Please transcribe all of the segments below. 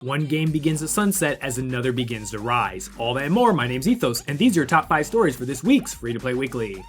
One game begins to sunset as another begins to rise. All that and more, my name's Ethos, and these are your top 5 stories for this week's Free-to-Play Weekly.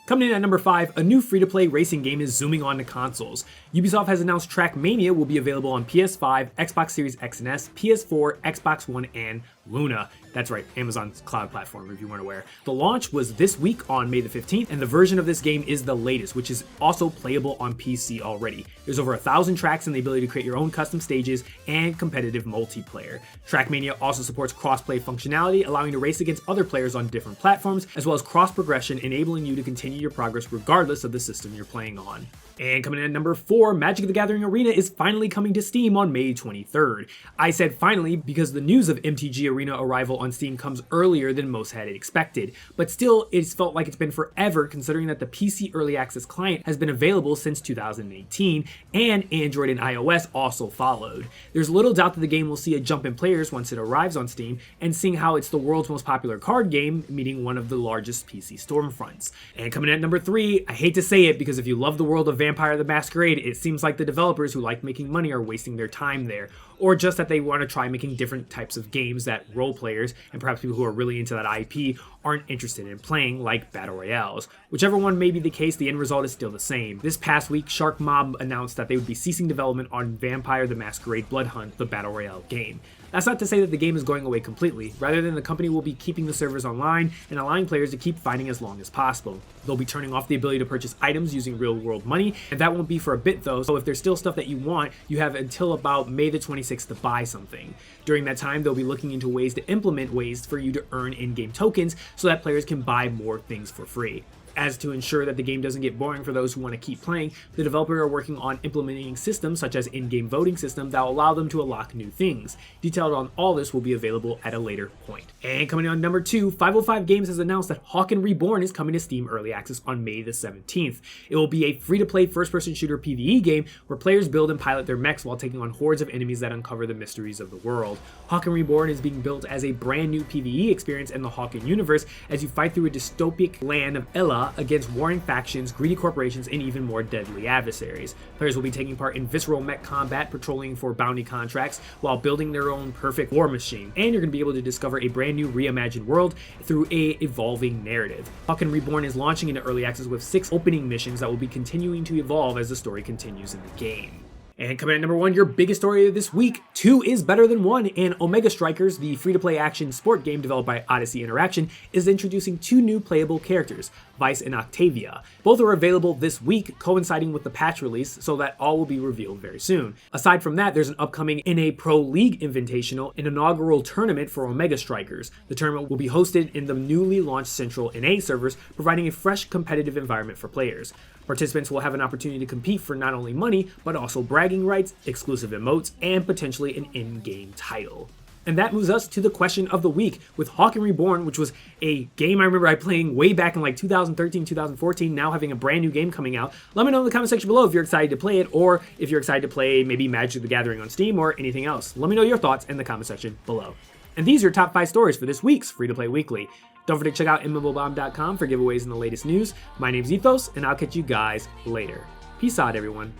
Coming in at number 5, a new free-to-play racing game is zooming on to consoles. Ubisoft has announced Trackmania will be available on PS5, Xbox Series X and S, PS4, Xbox One, and Luna. That's right, Amazon's cloud platform, if you weren't aware. The launch was this week on May the 15th, and the version of this game is the latest, which is also playable on PC already. There's over 1,000 tracks and the ability to create your own custom stages and competitive multiplayer. Trackmania also supports cross-play functionality, allowing you to race against other players on different platforms, as well as cross-progression, enabling you to continue your progress regardless of the system you're playing on. And coming in at number 4, Magic the Gathering Arena is finally coming to Steam on May 23rd. I said finally because the news of MTG Arena arrival on Steam comes earlier than most had expected, but still it's felt like it's been forever considering that the PC Early Access client has been available since 2018, and Android and iOS also followed. There's little doubt that the game will see a jump in players once it arrives on Steam, and seeing how it's the world's most popular card game, meeting one of the largest PC storefronts. And coming in at number 3, I hate to say it because if you love the world of Vampire the Masquerade, it seems like the developers who like making money are wasting their time there, or just that they want to try making different types of games that role players and perhaps people who are really into that IP aren't interested in playing, like Battle Royales. Whichever one may be the case, the end result is still the same. This past week, Shark Mob announced that they would be ceasing development on Vampire the Masquerade Bloodhunt, the Battle Royale game. That's not to say that the game is going away completely, rather than the company will be keeping the servers online and allowing players to keep fighting as long as possible. They'll be turning off the ability to purchase items using real world money, and that won't be for a bit though, so if there's still stuff that you want, you have until about May the 26th to buy something. During that time, they'll be looking into ways to implement ways for you to earn in-game tokens so that players can buy more things for free. As to ensure that the game doesn't get boring for those who want to keep playing, the developers are working on implementing systems such as in-game voting system that will allow them to unlock new things. Detailed on all this will be available at a later point. And coming in on number 2, 505 Games has announced that Hawken Reborn is coming to Steam Early Access on May the 17th. It will be a free-to-play first-person shooter PvE game where players build and pilot their mechs while taking on hordes of enemies that uncover the mysteries of the world. Hawken Reborn is being built as a brand new PvE experience in the Hawken universe as you fight through a dystopic land of Ella against warring factions, greedy corporations, and even more deadly adversaries. Players will be taking part in visceral mech combat, patrolling for bounty contracts, while building their own perfect war machine. And you're going to be able to discover a brand new reimagined world through a evolving narrative. Hawken Reborn is launching into early access with 6 opening missions that will be continuing to evolve as the story continues in the game. And coming in at number 1, your biggest story of this week, 2 is better than 1, and Omega Strikers, the free-to-play action sport game developed by Odyssey Interaction, is introducing 2 new playable characters, Vice and Octavia. Both are available this week, coinciding with the patch release, so that all will be revealed very soon. Aside from that, there's an upcoming NA Pro League Invitational, an inaugural tournament for Omega Strikers. The tournament will be hosted in the newly launched Central NA servers, providing a fresh competitive environment for players. Participants will have an opportunity to compete for not only money, but also bragging rights, exclusive emotes, and potentially an in-game title. And that moves us to the question of the week with Hawken Reborn, which was a game I remember playing way back in like 2013, 2014, now having a brand new game coming out. Let me know in the comment section below if you're excited to play it, or if you're excited to play maybe Magic the Gathering on Steam or anything else. Let me know your thoughts in the comment section below. And these are your top 5 stories for this week's Free-to-Play Weekly. Don't forget to check out mmorpg.com for giveaways and the latest news. My name's Ethos, and I'll catch you guys later. Peace out, everyone.